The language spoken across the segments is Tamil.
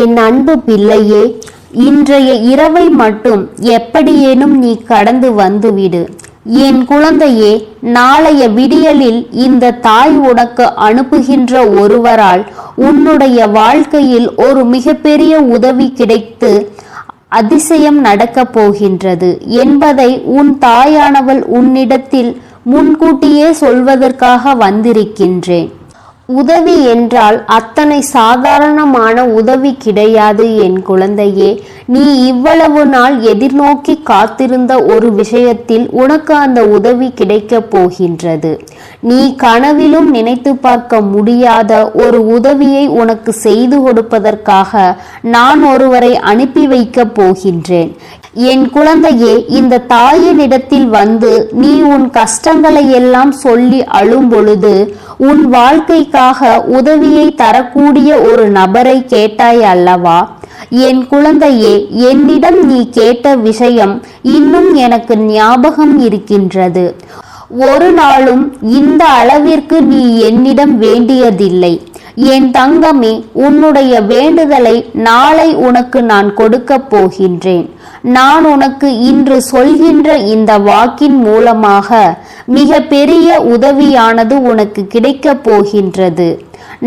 என் அன்பு பிள்ளையே, இன்றைய இரவை மட்டும் எப்படியேனும் நீ கடந்து வந்துவிடு. என் குழந்தையே, நாளைய விடியலில் இந்த தாய் உனக்கு அனுப்புகின்ற ஒருவரால் உன்னுடைய வாழ்க்கையில் ஒரு மிகப்பெரிய உதவி கிடைத்து அதிசயம் நடக்கப் போகின்றது என்பதை உன் தாயானவள் உன்னிடத்தில் முன்கூட்டியே சொல்வதற்காக வந்திருக்கின்றேன். உதவி என்றால் அத்தனை சாதாரணமான உதவி கிடையாது என் குழந்தையே. நீ இவ்வளவு நாள் எதிர்நோக்கி காத்திருந்த ஒரு விஷயத்தில் உனக்கு அந்த உதவி கிடைக்கப் போகின்றது. நீ கனவிலும் நினைத்து பார்க்க முடியாத ஒரு உதவியை உனக்கு செய்து கொடுப்பதற்காக நான் ஒருவரை அனுப்பி வைக்கப் போகின்றேன். என் குழந்தையே, இந்த தாயினிடத்தில் வந்து நீ உன் கஷ்டங்களை எல்லாம் சொல்லி அழும் பொழுது உன் வாழ்க்கைக்காக உதவியை தரக்கூடிய ஒரு நபரை கேட்டாய் அல்லவா? என் குழந்தையே, என்னிடம் நீ கேட்ட விஷயம் இன்னும் எனக்கு ஞாபகம் இருக்கின்றது. ஒரு நாளும் இந்த அளவிற்கு நீ என்னிடம் வேண்டியதில்லை. என் தங்கமே, உன்னுடைய வேண்டுதலை நாளை உனக்கு நான் கொடுக்க போகின்றேன். நான் உனக்கு இன்று சொல்கின்ற இந்த வாக்கின் மூலமாக மிக பெரிய உதவியானது உனக்கு கிடைக்கப் போகின்றது.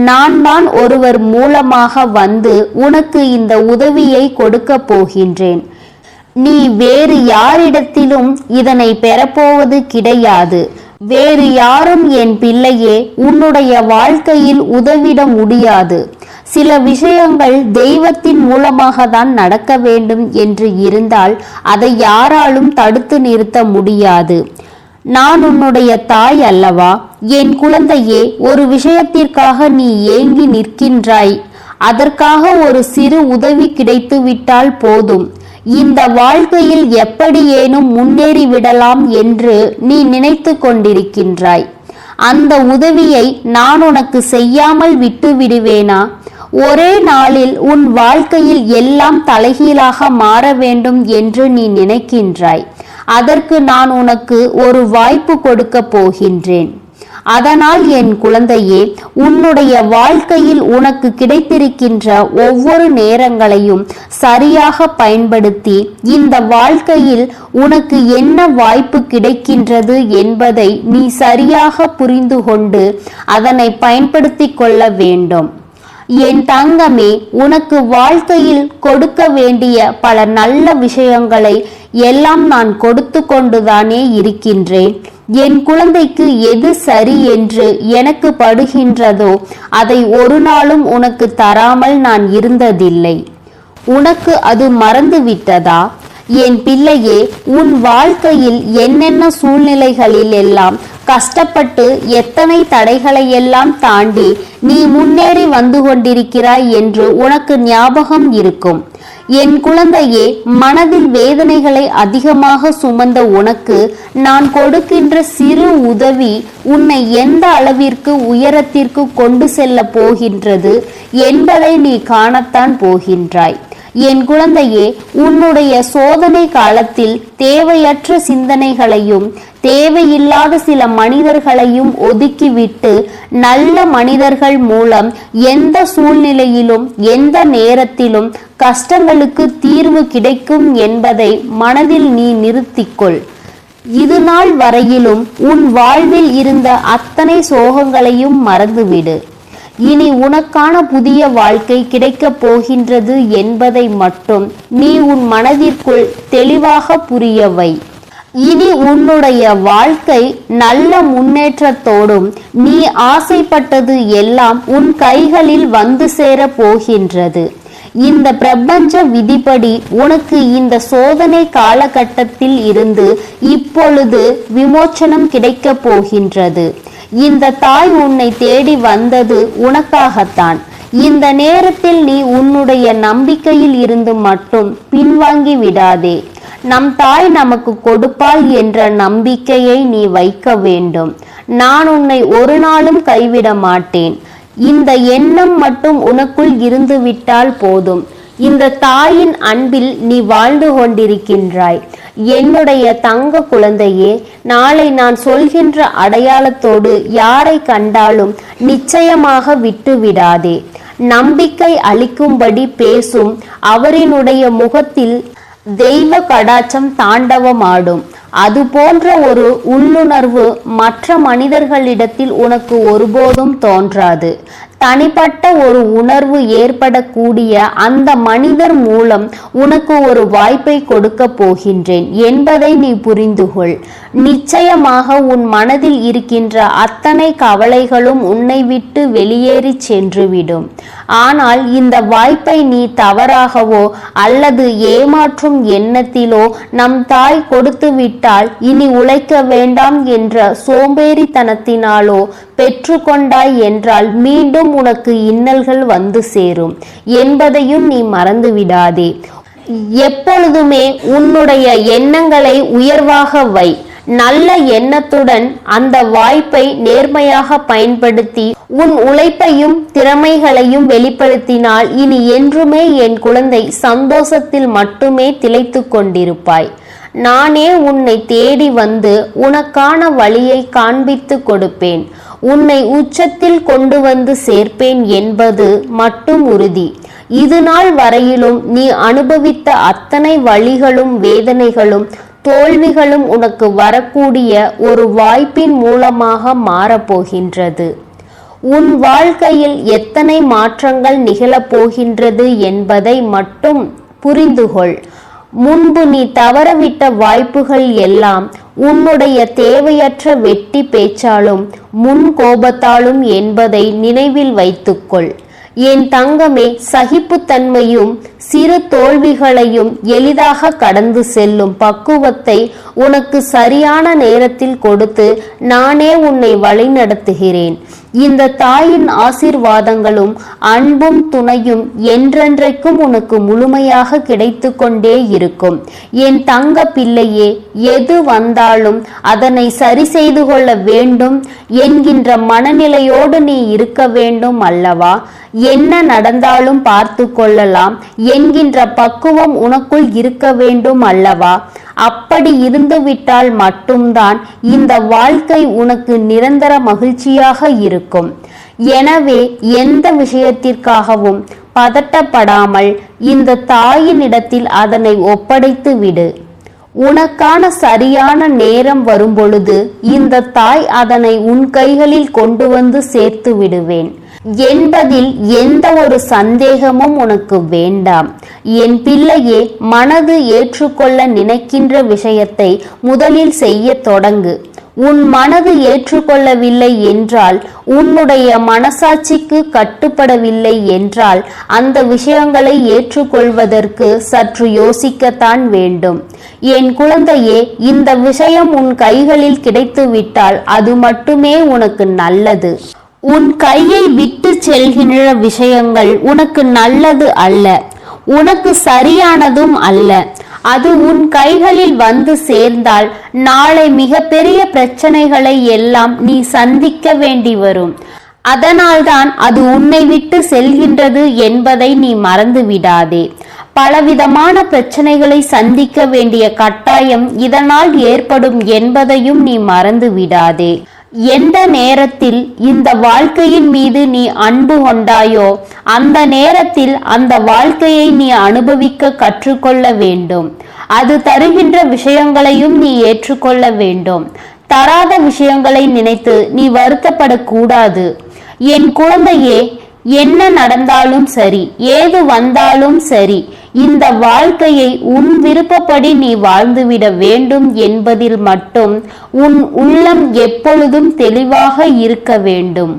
நான் தான் ஒருவர் மூலமாக வந்து உனக்கு இந்த உதவியை கொடுக்க போகின்றேன். நீ வேறு யாரிடத்திலும் இதனை பெறப்போவது கிடையாது. வேறு யாரும் என் பிள்ளையே உன்னுடைய வாழ்க்கையில் உதவிட முடியாது. சில விஷயங்கள் தெய்வத்தின் மூலமாக தான் நடக்க வேண்டும் என்று இருந்தால் அதை யாராலும் தடுத்து நிறுத்த முடியாது. நான் உன்னுடைய தாய் அல்லவா? என் குழந்தையே, ஒரு விஷயத்திற்காக நீ ஏங்கி நிற்கின்றாய். அதற்காக ஒரு சிறு உதவி கிடைத்து விட்டால் போதும். இந்த வாழ்க்கையில் எப்படியேனும் முன்னேறி விடலாம் என்று நீ நினைத்து கொண்டிருக்கின்றாய். அந்த உதவியை நான் உனக்கு செய்யாமல் விட்டு விடுவேனா? ஒரே நாளில் உன் வாழ்க்கையில் எல்லாம் தலைகீழாக மாற வேண்டும் என்று நீ நினைக்கின்றாய். அதற்கு நான் உனக்கு ஒரு வாய்ப்பு கொடுக்க போகின்றேன். அதனால் என் குழந்தையே, உன்னுடைய வாழ்க்கையில் உனக்கு கிடைத்திருக்கின்ற ஒவ்வொரு நேரங்களையும் சரியாக பயன்படுத்தி இந்த வாழ்க்கையில் உனக்கு என்ன வாய்ப்பு கிடைக்கின்றது என்பதை நீ சரியாக புரிந்து கொண்டு அதனை பயன்படுத்தி கொள்ள வேண்டும். என் தங்கமே, உனக்கு வாழ்க்கையில் கொடுக்க வேண்டிய பல நல்ல விஷயங்களை எல்லாம் நான் கொடுத்து கொண்டுதானே இருக்கின்றேன். என் குழந்தைக்கு எது சரி என்று எனக்கு படுகின்றதோ அதை ஒரு நாளும் உனக்கு தராமல் நான் இருந்ததில்லை. உனக்கு அது மறந்து விட்டதா? என் பிள்ளையே, உன் வாழ்க்கையில் என்னென்ன சூழ்நிலைகளில் எல்லாம் கஷ்டப்பட்டு எத்தனை தடைகளை எல்லாம் தாண்டி நீ முன்னேறி வந்து கொண்டிருக்கிறாய் என்று உனக்கு ஞாபகம் இருக்கும். என் குழந்தையே, மனதில் வேதனைகளை அதிகமாக சுமந்த உனக்கு நான் கொடுக்கின்ற சிறு உதவி உன்னை எந்த அளவிற்கு உயரத்திற்கு கொண்டு செல்ல போகின்றது என்பதை நீ காணத்தான் போகின்றாய். என் குழந்தையே, உன்னுடைய சோதனை காலத்தில் தேவையற்ற சிந்தனைகளையும் தேவையில்லாத சில மனிதர்களையும் ஒதுக்கிவிட்டு நல்ல மனிதர்கள் மூலம் எந்த சூழ்நிலையிலும் எந்த நேரத்திலும் கஷ்டங்களுக்கு தீர்வு கிடைக்கும் என்பதை மனதில் நீ நிறுத்திக்கொள். இது நாள் வரையிலும் உன் வாழ்வில் இருந்த அத்தனை சோகங்களையும் மறந்துவிடு. இனி உனக்கான புதிய வாழ்க்கை கிடைக்கப் போகின்றது என்பதை மட்டும் நீ உன் மனதிற்குள் தெளிவாக புரிய வை. இனி உன்னுடைய வாழ்க்கை நல்ல முன்னேற்றத்தோடும் நீ ஆசைப்பட்டது எல்லாம் உன் கைகளில் வந்து சேர போகின்றது. இந்த பிரபஞ்ச விதிப்படி உனக்கு இந்த சோதனை காலகட்டத்தில் இருந்து இப்பொழுது விமோச்சனம் கிடைக்கப் போகின்றது. இந்த தாய் உன்னை தேடி வந்தது உனக்காகத்தான். இந்த நேரத்தில் நீ உன்னுடைய நம்பிக்கையில் இருந்து மட்டும் பின்வாங்கி விடாதே. நம் தாய் நமக்கு கொடுப்பாள் என்ற நம்பிக்கையை நீ வைக்க வேண்டும். நான் உன்னை ஒரு நாளும் கைவிட மாட்டேன். இந்த எண்ணம் மட்டும் உனக்குள் இருந்து விட்டால் போதும். இந்த தாயின் அன்பில் நீ வாழ்ந்து கொண்டிருக்கின்றாய். என்னுடைய தங்க குழந்தையே, நாளை நான் சொல்கின்ற அடையாளத்தோடு யாரை கண்டாலும் நிச்சயமாக விட்டு விடாதே. நம்பிக்கை அளிக்கும்படி பேசும் அவரினுடைய முகத்தில் தெய்வ கடாட்சம் தாண்டவமாடும். அது போன்ற ஒரு உள்ளுணர்வு மற்ற மனிதர்களிடத்தில் உனக்கு ஒருபோதும் தோன்றாது. தனிப்பட்ட ஒரு உணர்வு ஏற்படக்கூடிய அந்த மனிதர் மூலம் உனக்கு ஒரு வாய்ப்பை கொடுக்க போகின்றேன் என்பதை நீ புரிந்துகொள். நிச்சயமாக உன் மனதில் இருக்கின்ற அத்தனை கவலைகளும் உன்னை விட்டு வெளியேறி சென்றுவிடும். ஆனால் இந்த வாய்ப்பை நீ தவறாகவோ அல்லது ஏமாற்றும் எண்ணத்திலோ நம் தாய் கொடுத்து விட்டால் இனி உழைக்க வேண்டாம் என்ற சோம்பேறித்தனத்தினாலோ பெற்றுக்கொண்டாய் என்றால் மீண்டும் உனக்கு இன்னல்கள் வந்து சேரும் என்பதையும் நீ மறந்து விடாதே. எப்பொழுதுமே உன்னுடைய எண்ணங்களை உயர்வாக வை. நல்ல எண்ணத்துடன் அந்த வாய்ப்பை நேர்மையாக பயன்படுத்தி உன் உழைப்பையும் திறமைகளையும் வெளிப்படுத்தினால் இனி என்றுமே என் குழந்தை சந்தோஷத்தில் மட்டுமே திளைத்து கொண்டிருப்பாய். நானே உன்னை தேடி வந்து உனக்கான வழியை காண்பித்து கொடுப்பேன். உன்னை உச்சத்தில் கொண்டு வந்து சேர்ப்பேன் என்பது மட்டும் உறுதி. இது நாள் வரையிலும் நீ அனுபவித்த அத்தனை வழிகளும் வேதனைகளும் தோல்விகளும் உனக்கு வரக்கூடிய ஒரு வாய்ப்பின் மூலமாக மாறப்போகின்றது. உன் வாழ்க்கையில் எத்தனை மாற்றங்கள் நிகழப்போகின்றது என்பதை மட்டும் புரிந்துகொள். முன்பு நீ தவறவிட்ட வாய்ப்புகள் எல்லாம் உன்னுடைய தேவையற்ற வெட்டி பேச்சாலும் முன் கோபத்தாலும் என்பதை நினைவில் வைத்துக்கொள். என் தங்கமே, சகிப்புத்தன்மையும் சிறு தோல்விகளையும் எளிதாக கடந்து செல்லும் பக்குவத்தை உனக்கு சரியான நேரத்தில் கொடுத்து நானே உன்னை வழிநடத்துகிறேன். இந்த தாயின் ஆசீர்வாதங்களும் அன்பும் துணையும் என்றென்றைக்கும் உனக்கு முழுமையாக கிடைத்து கொண்டே இருக்கும். என் தங்க பிள்ளையே, எது வந்தாலும் அதனை சரி செய்து கொள்ள வேண்டும் என்கின்ற மனநிலையோடு நீ இருக்க வேண்டும் அல்லவா? என்ன நடந்தாலும் பார்த்து கொள்ளலாம் என்கின்ற பக்குவம் உனக்குள் இருக்க வேண்டும் அல்லவா? அப்படி இருந்துவிட்டால் மட்டும்தான் இந்த வாழ்க்கை உனக்கு நிரந்தர மகிழ்ச்சியாக இருக்கும். எனவே எந்த விஷயத்திற்காகவும் பதட்டப்படாமல் இந்த தாயினிடத்தில் அதனை ஒப்படைத்து விடு. உனக்கான சரியான நேரம் வரும்பொழுது இந்த தாய் அதனை உன் கைகளில் கொண்டு வந்து சேர்த்து விடுவேன் என்பதில் எந்த ஒரு சந்தேகமும் உனக்கு வேண்டாம். என் பிள்ளையே, மனது ஏற்றுக்கொள்ள நினைக்கின்ற விஷயத்தை முதலில் செய்ய தொடங்கு. உன் மனது ஏற்றுக்கொள்ளவில்லை என்றால், உன்னுடைய மனசாட்சிக்கு கட்டுப்படவில்லை என்றால் அந்த விஷயங்களை ஏற்றுக்கொள்வதற்கு சற்று யோசிக்கத்தான் வேண்டும். என் குழந்தையே, இந்த விஷயம் உன் கைகளில் கிடைத்துவிட்டால் அது மட்டுமே உனக்கு நல்லது. உன் கையை விட்டு செல்கின்ற விஷயங்கள் உனக்கு நல்லது அல்ல, உனக்கு சரியானதும் அல்ல. அது உன் கைகளில் வந்து சேர்ந்தால் நாளை மிகப்பெரிய பிரச்சனைகளை எல்லாம் நீ சந்திக்க வேண்டி வரும். அதனால்தான் அது உன்னை விட்டு செல்கின்றது என்பதை நீ மறந்து விடாதே. பலவிதமான பிரச்சனைகளை சந்திக்க வேண்டிய கட்டாயம் இதனால் ஏற்படும் என்பதையும் நீ மறந்து விடாதே. எந்த நேரத்தில் இந்த வாழ்க்கையின் மீது நீ அன்பு கொண்டாயோ அந்த நேரத்தில் அந்த வாழ்க்கையை நீ அனுபவிக்க கற்றுக்கொள்ள வேண்டும். அது தருகின்ற விஷயங்களையும் நீ ஏற்றுக்கொள்ள வேண்டும். தராத விஷயங்களை நினைத்து நீ வருத்தப்படக்கூடாது. என் குழந்தையே, என்ன நடந்தாலும் சரி, ஏது வந்தாலும் சரி, இந்த வாழ்க்கையை உன் விருப்பப்படி நீ வாழ்ந்துவிட வேண்டும் என்பதில் மட்டும் உன் உள்ளம் எப்பொழுதும் தெளிவாக இருக்க வேண்டும்.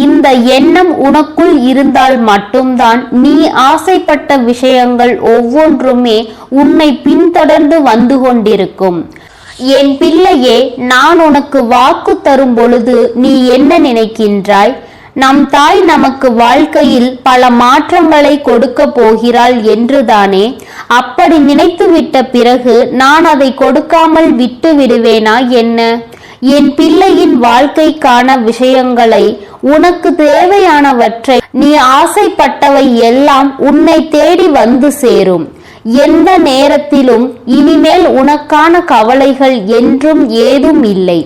இந்த எண்ணம் உனக்குள் இருந்தால் மட்டும்தான் நீ ஆசைப்பட்ட விஷயங்கள் ஒவ்வொன்றுமே உன்னை பின்தொடர்ந்து வந்து கொண்டிருக்கும். என் பிள்ளையே, நான் உனக்கு வாக்கு தரும் பொழுது நீ என்ன நினைக்கின்றாய்? நம் தாய் நமக்கு வாழ்க்கையில் பல மாற்றங்களை கொடுக்க போகிறாள் என்றுதானே? அப்படி நினைத்துவிட்ட பிறகு நான் அதை கொடுக்காமல் விட்டு விடுவேனா என்ன? என் பிள்ளையின் வாழ்க்கைக்கான விஷயங்களை, உனக்கு தேவையானவற்றை, நீ ஆசைப்பட்டவை எல்லாம் உன்னை தேடி வந்து சேரும். எந்த நேரத்திலும் இனிமேல் உனக்கான கவலைகள் என்றும் ஏதும் இல்லை.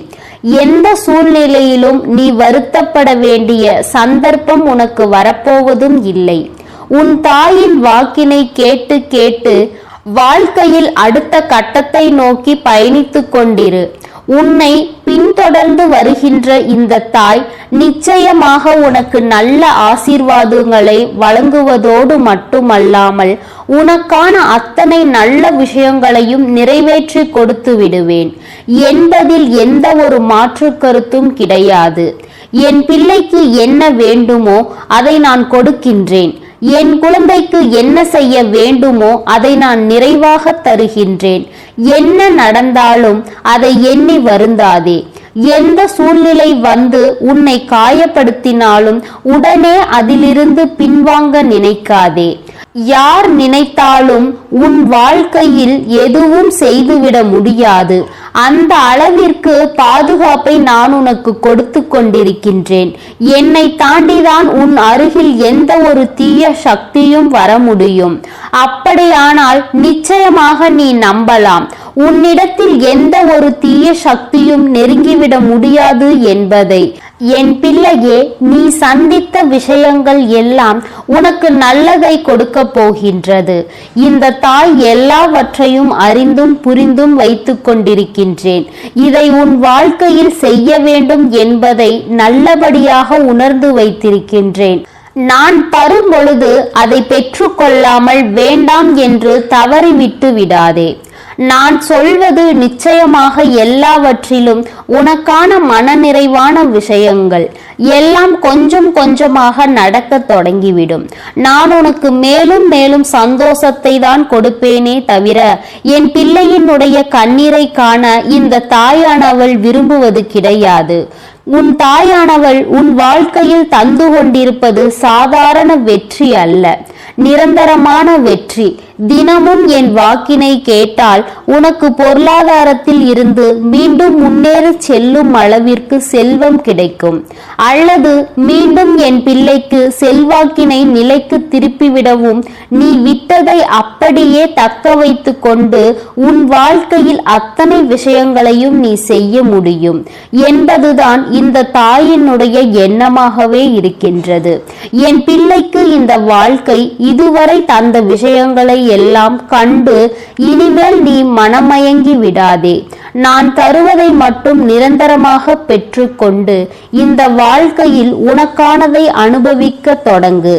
எந்த சூழ்நிலையிலும் நீ வருத்தப்பட வேண்டிய சந்தர்ப்பம் உனக்கு வரப்போவதும் இல்லை. உன் தாயின் வாக்கினை கேட்டு கேட்டு வாழ்க்கையில் அடுத்த கட்டத்தை நோக்கி பயணித்துக் கொண்டிரு. உன்னை பின்தொடர்ந்து வருகின்ற இந்த தாய் நிச்சயமாக உனக்கு நல்ல ஆசீர்வாதங்களை வழங்குவதோடு மட்டுமல்லாமல் உனக்கான அத்தனை நல்ல விஷயங்களையும் நிறைவேற்றி கொடுத்து விடுவேன் என்பதில் எந்த ஒரு மாற்று கருத்தும் கிடையாது. என் பிள்ளைக்கு என்ன வேண்டுமோ அதை நான் கொடுக்கின்றேன். என் குழந்தைக்கு என்ன செய்ய வேண்டுமோ அதை நான் நிறைவாக தருகின்றேன். என்ன நடந்தாலும் அதை எண்ணி வருந்தாதே. எந்த சூழ்நிலை வந்து உன்னை காயப்படுத்தினாலும் உடனே அதிலிருந்து பின்வாங்க நினைக்காதே. யார் நினைத்தாலும் உன் வாழ்க்கையில் எதுவும் செய்துவிட முடியாது. அந்த அளவிற்கு பாதுகாப்பை நான் உனக்கு கொடுத்து கொண்டிருக்கின்றேன். என்னை தாண்டிதான் உன் அருகில் எந்த ஒரு தீய சக்தியும் வர முடியும். அப்படியானால் நிச்சயமாக நீ நம்பலாம், உன்னிடத்தில் எந்த ஒரு தீய சக்தியும் நெருங்கிவிட முடியாது என்பதை. என் பிள்ளையே, நீ சந்தித்த விஷயங்கள் எல்லாம் உனக்கு நல்லதை கொடுக்க போகின்றது. இந்த தாய் எல்லாவற்றையும் அறிந்தும் புரிந்தும் வைத்துக் கொண்டிருக்கின்றேன். இதை உன் வாழ்க்கையில் செய்ய வேண்டும் என்பதை நல்லபடியாக உணர்ந்து வைத்திருக்கின்றேன். நான் தரும் பொழுது அதை பெற்றுக்கொள்ளாமல் வேண்டாம் என்று தவறிவிட்டு விடாதே. நான் சொல்வது நிச்சயமாக எல்லாவற்றிலும் உனக்கான மனநிறைவான விஷயங்கள் எல்லாம் கொஞ்சம் கொஞ்சமாக நடக்க தொடங்கிவிடும். நான் உனக்கு மேலும் மேலும் சந்தோஷத்தை தான் கொடுப்பேனே தவிர என் பிள்ளையினுடைய கண்ணீரை காண இந்த தாயானவள் விரும்புவது கிடையாது. உன் தாயானவள் உன் வாழ்க்கையில் தந்து கொண்டிருப்பது சாதாரண வெற்றி அல்ல, நிரந்தரமான வெற்றி. தினமும் என் வாக்கினை கேட்டால் உனக்கு பொருளாதாரத்தில் இருந்து மீண்டும் முன்னேறி செல்லும் அளவிற்கு செல்வம் கிடைக்கும். அல்லது மீண்டும் என் பிள்ளைக்கு செல்வாக்கினை நிலைக்கு திருப்பிவிடவும் நீ விட்டதை அப்படியே தக்க வைத்து கொண்டு உன் வாழ்க்கையில் அத்தனை விஷயங்களையும் நீ செய்ய முடியும் என்பதுதான் இந்த தாயினுடைய எண்ணமாகவே இருக்கின்றது. என் பிள்ளைக்கு இந்த வாழ்க்கை இதுவரை தந்த விஷயங்களை எல்லாம் கண்டு இனிமேல் நீ மனமயங்கி விடாதே. நான் தருவதை மட்டும் நிரந்தரமாக பெற்றுக்கொண்டு இந்த வாழ்க்கையில் உனக்கானதை அனுபவிக்க தொடங்கு.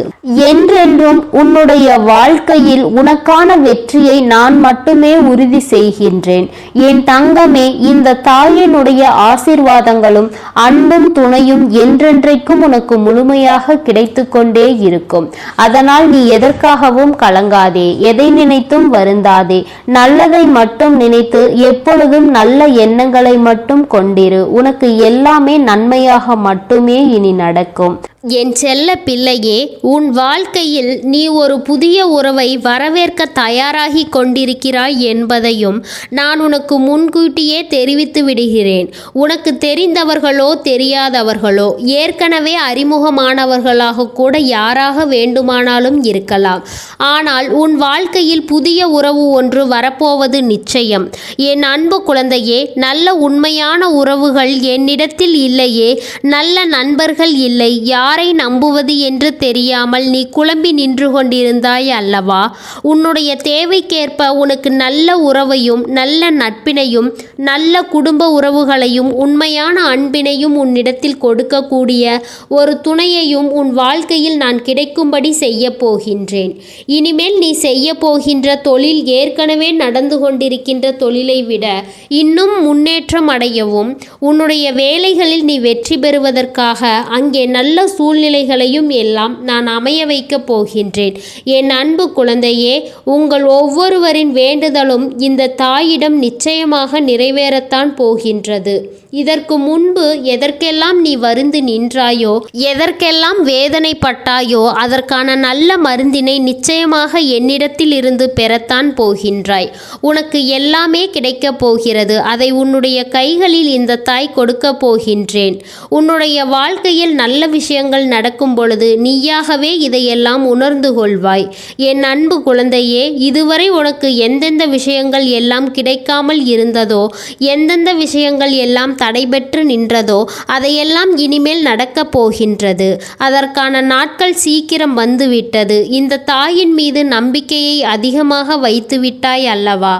என்றென்றும் உன்னுடைய வாழ்க்கையில் உனக்கான வெற்றியை நான் மட்டுமே உறுதி செய்கின்றேன். என் தங்கமே, இந்த தாயினுடைய ஆசீர்வாதங்களும் அன்பும் துணையும் என்றென்றைக்கும் உனக்கு முழுமையாக கிடைத்து கொண்டே இருக்கும். அதனால் நீ எதற்காகவும் கலங்காதே, எதை நினைத்தும் வருந்தாதே. நல்லதை மட்டும் நினைத்து எப்பொழுதும் நல்ல எண்ணங்களை மட்டும் கொண்டிரு. உனக்கு எல்லாமே நன்மையாக மட்டுமே இனி நடக்கும். என் செல்ல பிள்ளையே, உன் வாழ்க்கையில் நீ ஒரு புதிய உறவை வரவேற்க தயாராகி கொண்டிருக்கிறாய் என்பதையும் நான் உனக்கு முன்கூட்டியே தெரிவித்து விடுகிறேன். உனக்கு தெரிந்தவர்களோ தெரியாதவர்களோ ஏற்கனவே அறிமுகமானவர்களாக கூட யாராக வேண்டுமானாலும் இருக்கலாம். ஆனால் உன் வாழ்க்கையில் புதிய உறவு ஒன்று வரப்போவது நிச்சயம். என் அன்பு குழந்தையே, நல்ல உண்மையான உறவுகள் என்னிடத்தில் இல்லையே, நல்ல நண்பர்கள் இல்லை, யாரை நம்புவது என்று தெரியாமல் நீ குழம்பி நின்று கொண்டிருந்தாய் அல்லவா? உன்னுடைய தேவைக்கேற்ப உனக்கு நல்ல உறவையும் நல்ல நட்பினையும் நல்ல குடும்ப உறவுகளையும் உண்மையான அன்பினையும் உன்னிடத்தில் கொடுக்கக்கூடிய ஒரு துணையையும் உன் வாழ்க்கையில் நான் கிடைக்கும்படி செய்ய போகின்றேன். இனிமேல் நீ செய்ய போகின்ற தொழில் ஏற்கனவே நடந்து கொண்டிருக்கின்ற தொழிலை விட இன்னும் முன்னேற்றம் அடையவும் உன்னுடைய வேலைகளில் நீ வெற்றி பெறுவதற்காக அங்கே நல்ல சூழ்நிலைகளையும் எல்லாம் நான் அமைய வைக்கப் போகின்றேன். என் அன்பு குழந்தையே, உங்கள் ஒவ்வொருவரின் வேண்டுதலும் இந்த தாயிடம் நிச்சயமாக நிறைவேறத்தான் போகின்றது. இதற்கு முன்பு எதற்கெல்லாம் நீ வருந்து நின்றாயோ, எதற்கெல்லாம் வேதனைப்பட்டாயோ, அதற்கான நல்ல மருந்தினை நிச்சயமாக என்னிடத்தில் இருந்து பெறத்தான் போகின்றாய். உனக்கு எல்லாமே கிடைக்கப் போகிறது. அதை உன்னுடைய கைகளில் இந்த தாய் கொடுக்க போகின்றேன். உன்னுடைய வாழ்க்கையில் நல்ல விஷயங்கள் விஷயங்கள் நடக்கும் பொழுது நீயாகவே இதையெல்லாம் உணர்ந்து கொள்வாய். என் அன்பு குழந்தையே, இதுவரை உனக்கு எந்தெந்த விஷயங்கள் எல்லாம் கிடைக்காமல் இருந்ததோ, எந்தெந்த விஷயங்கள் எல்லாம் தடைபெற்று நின்றதோ அதையெல்லாம் இனிமேல் நடக்கப் போகின்றது. அதற்கான நாட்கள் சீக்கிரம் வந்துவிட்டது. இந்த தாயின் மீது நம்பிக்கையை அதிகமாக வைத்து விட்டாய் அல்லவா?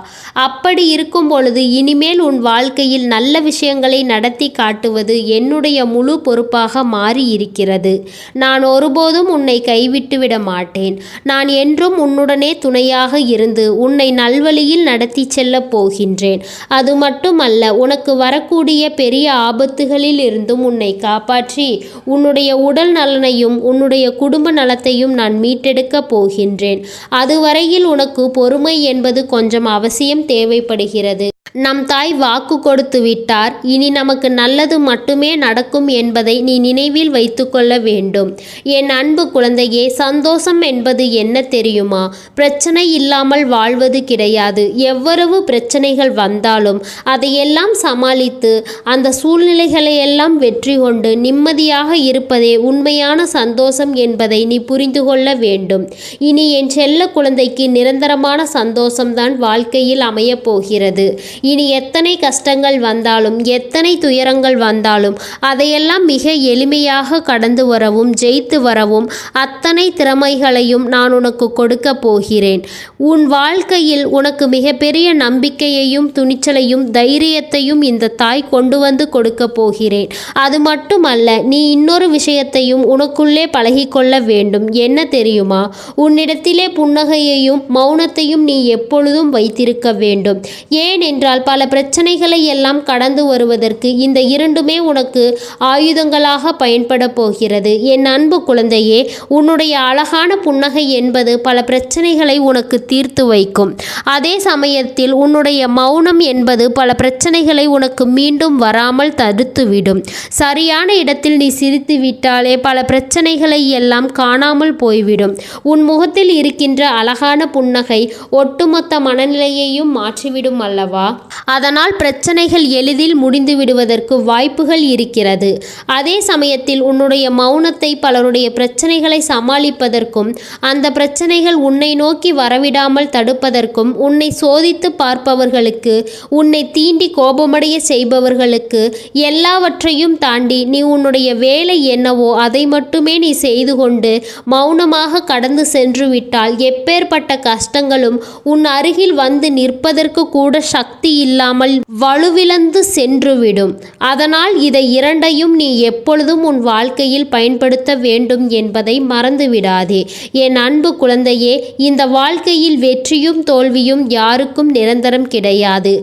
அப்படி இருக்கும் பொழுது இனிமேல் உன் வாழ்க்கையில் நல்ல விஷயங்களை நடத்தி காட்டுவது என்னுடைய முழு பொறுப்பாக மாறி இருக்கிறது. நான் ஒருபோதும் உன்னை கைவிட்டுவிட மாட்டேன். நான் என்றும் உன்னுடனே துணையாக இருந்து உன்னை நல்வழியில் நடத்தி செல்லப் போகின்றேன். அது மட்டுமல்ல, உனக்கு வரக்கூடிய பெரிய ஆபத்துகளில் இருந்தும் உன்னை காப்பாற்றி உன்னுடைய உடல் நலனையும் உன்னுடைய குடும்ப நலத்தையும் நான் மீட்டெடுக்கப் போகின்றேன். அதுவரையில் உனக்கு பொறுமை என்பது கொஞ்சம் அவசியம் தேவைப்படுகிறது. நம் தாய் வாக்கு கொடுத்து விட்டார். இனி நமக்கு நல்லது மட்டுமே நடக்கும் என்பதை நீ நினைவில் வைத்துக்கொள்ள வேண்டும். என் அன்பு குழந்தையே, சந்தோஷம் என்பது என்ன தெரியுமா? பிரச்சனை இல்லாமல் வாழ்வது கிடையாது. எவ்வளவு பிரச்சனைகள் வந்தாலும் அதையெல்லாம் சமாளித்து அந்த சூழ்நிலைகளையெல்லாம் வெற்றி கொண்டு நிம்மதியாக இருப்பதே உண்மையான சந்தோஷம் என்பதை நீ புரிந்து கொள்ள வேண்டும். இனி என் செல்ல குழந்தைக்கு நிரந்தரமான சந்தோஷம்தான் வாழ்க்கையில் அமையப் போகிறது. இனி எத்தனை கஷ்டங்கள் வந்தாலும் எத்தனை துயரங்கள் வந்தாலும் அதையெல்லாம் மிக எளிமையாக கடந்து வரவும் ஜெயித்து வரவும் அத்தனை திறமைகளையும் நான் உனக்கு கொடுக்க போகிறேன். உன் வாழ்க்கையில் உனக்கு மிகப்பெரிய நம்பிக்கையையும் துணிச்சலையும் தைரியத்தையும் இந்த தாய் கொண்டு வந்து கொடுக்க போகிறேன். அது மட்டுமல்ல, நீ இன்னொரு விஷயத்தையும் உனக்குள்ளே பழகிக்கொள்ள வேண்டும். என்ன தெரியுமா? உன்னிடத்திலே புன்னகையையும் மௌனத்தையும் நீ எப்பொழுதும் வைத்திருக்க வேண்டும். ஏனென்றால் பல பிரச்சனைகளை எல்லாம் கடந்து வருவதற்கு இந்த இரண்டுமே உனக்கு ஆயுதங்களாக பயன்பட போகிறது. என் அன்பு குழந்தையே, உன்னுடைய அழகான புன்னகை என்பது பல பிரச்சனைகளை உனக்கு தீர்த்து வைக்கும். அதே சமயத்தில் உன்னுடைய மௌனம் என்பது பல பிரச்சனைகளை உனக்கு மீண்டும் வராமல் தடுத்துவிடும். சரியான இடத்தில் நீ சிரித்து விட்டாலே பல பிரச்சனைகளை எல்லாம் காணாமல் போய்விடும். உன் முகத்தில் இருக்கின்ற அழகான புன்னகை ஒட்டுமொத்த மனநிலையையும் மாற்றிவிடும் அல்லவா? அதனால் பிரச்சனைகள் எளிதில் முடிந்து விடுவதற்கு வாய்ப்புகள் இருக்கிறது. அதே சமயத்தில் உன்னுடைய மௌனத்தை பலருடைய பிரச்சனைகளை சமாளிப்பதற்கும் அந்த பிரச்சனைகள் உன்னை நோக்கி வரவிடாமல் தடுப்பதற்கும் உன்னை சோதித்து பார்ப்பவர்களுக்கு, உன்னை தீண்டி கோபமடைய செய்பவர்களுக்கு எல்லாவற்றையும் தாண்டி நீ உன்னுடைய வேலை என்னவோ அதை மட்டுமே நீ செய்து கொண்டு மௌனமாக கடந்து சென்று விட்டால் எப்பேற்பட்ட கஷ்டங்களும் உன் அருகில் வந்து நிற்பதற்கு கூட சக்தி இல்லாமல் வலுவிழந்து சென்றுவிடும். அதனால் இதை இரண்டையும் நீ எப்பொழுதும் உன் வாழ்க்கையில் பயன்படுத்த வேண்டும் என்பதை மறந்துவிடாதே. என் அன்பு குழந்தையே, இந்த வாழ்க்கையில் வெற்றியும் தோல்வியும் யாருக்கும் நிரந்தரம் கிடையாது.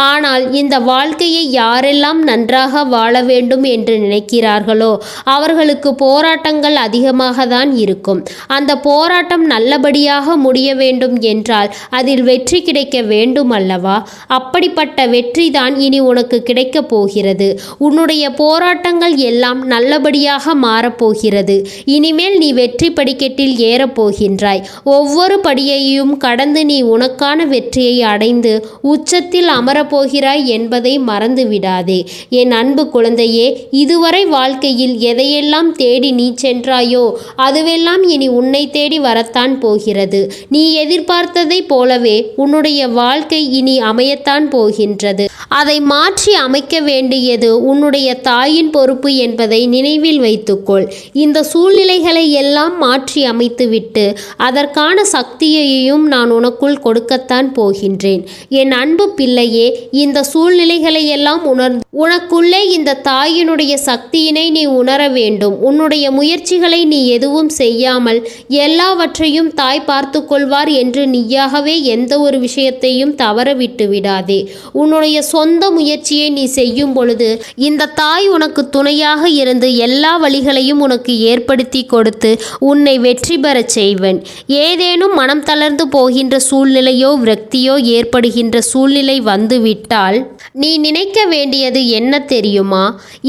ஆனால் இந்த வாழ்க்கையை யாரெல்லாம் நன்றாக வாழ வேண்டும் என்று நினைக்கிறார்களோ அவர்களுக்கு போராட்டங்கள் அதிகமாக தான் இருக்கும். அந்த போராட்டம் நல்லபடியாக முடிய வேண்டும் என்றால் அதில் வெற்றி கிடைக்க வேண்டும் அல்லவா? அப்படிப்பட்ட வெற்றி தான் இனி உனக்கு கிடைக்கப் போகிறது. உன்னுடைய போராட்டங்கள் எல்லாம் நல்லபடியாக மாறப்போகிறது. இனிமேல் நீ வெற்றி படிக்கட்டில் ஏறப்போகின்றாய். ஒவ்வொரு படியையும் கடந்து நீ உனக்கான வெற்றியை அடைந்து உச்சத்தில் அமரப்போகிறாய் என்பதை மறந்து விடாதே. என் அன்பு குழந்தையே, இதுவரை வாழ்க்கையில் எதையெல்லாம் தேடி நீ சென்றாயோ அதுவெல்லாம் இனி உன்னை தேடி வரத்தான் போகிறது. நீ எதிர்பார்த்ததை போலவே உன்னுடைய வாழ்க்கை இனி அமையத்தான் போகின்றது. அதை மாற்றி அமைக்க வேண்டியது உன்னுடைய தாயின் பொறுப்பு என்பதை நினைவில் வைத்துக்கொள். இந்த சூழ்நிலைகளை எல்லாம் மாற்றி அமைத்துவிட்டு அதற்கான சக்தியையும் நான் உனக்குள் கொடுக்கத்தான் போகின்றேன். என் அன்பு பிள்ளையே, இந்த சூழ்நிலைகளை எல்லாம் உணர்ந்து உனக்குள்ளே இந்த தாயினுடைய சக்தியினை நீ உணர வேண்டும். உன்னுடைய முயற்சிகளை நீ எதுவும் செய்யாமல் எல்லாவற்றையும் தாய் பார்த்து கொள்வார் என்று நீயாகவே எந்த ஒரு விஷயத்தையும் தவற விட்டு விடாதே. உன்னுடைய சொந்த முயற்சியை நீ செய்யும் பொழுது இந்த தாய் உனக்கு துணையாக இருந்து எல்லா வழிகளையும் உனக்கு ஏற்படுத்தி கொடுத்து உன்னை வெற்றி பெறச் செய்வன். ஏதேனும் மனம் தளர்ந்து போகின்ற சூழ்நிலையோ விரக்தியோ ஏற்படுகின்ற சூழ்நிலை வந்துவிட்டால் நீ நினைக்க வேண்டியது என்ன தெரியுமா?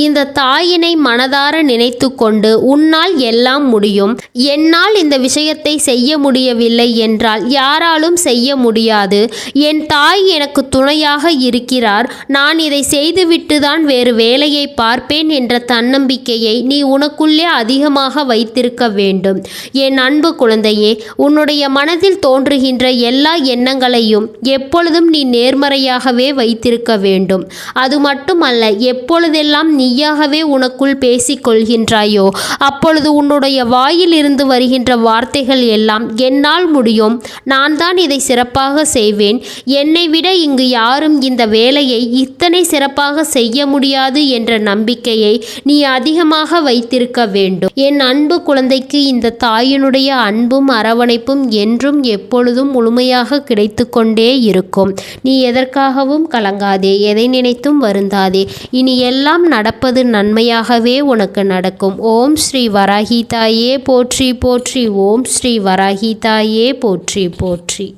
இந்த தாயினை மனதார நினைத்து கொண்டு உன்னால் எல்லாம் முடியும், என்னால் இந்த விஷயத்தை செய்ய முடியவில்லை என்றால் யாராலும் செய்ய முடியாது, என் தாய் எனக்கு துணையாக நேர்மையாக இருக்கிறார், நான் இதை செய்துவிட்டு தான் வேறு வேலையை பார்ப்பேன் என்ற தன்னம்பிக்கையை நீ உனக்குள்ளே அதிகமாக வைத்திருக்க வேண்டும். என் அன்பு குழந்தையே, உன்னுடைய மனதில் தோன்றுகின்ற எல்லா எண்ணங்களையும் எப்பொழுதும் நீ நேர்மறையாகவே வைத்திருக்க வேண்டும். அது மட்டுமல்ல, எப்பொழுதெல்லாம் நீயாகவே உனக்குள் பேசிக்கொள்கின்றாயோ அப்பொழுது உன்னுடைய வாயில் இருந்து வருகின்ற வார்த்தைகள் எல்லாம் என்னால் முடியும், நான் தான் இதை சிறப்பாக செய்வேன், என்னை விட இங்கு யாரும் இந்த வேலையை இத்தனை சிறப்பாக செய்ய முடியாது என்ற நம்பிக்கையை நீ அதிகமாக வைத்திருக்க வேண்டும். என் அன்பு குழந்தைக்கு இந்த தாயினுடைய அன்பும் அரவணைப்பும் என்றும் எப்பொழுதும் முழுமையாக கிடைத்து கொண்டே இருக்கும். நீ எதற்காகவும் கலங்காதே, எதை நினைத்தும் வருந்தாதே. இனி எல்லாம் நடப்பது நன்மையாகவே உனக்கு நடக்கும். ஓம் ஸ்ரீ வராகி தாயே போற்றி போற்றி. ஓம் ஸ்ரீ வராகி தாயே போற்றி போற்றி.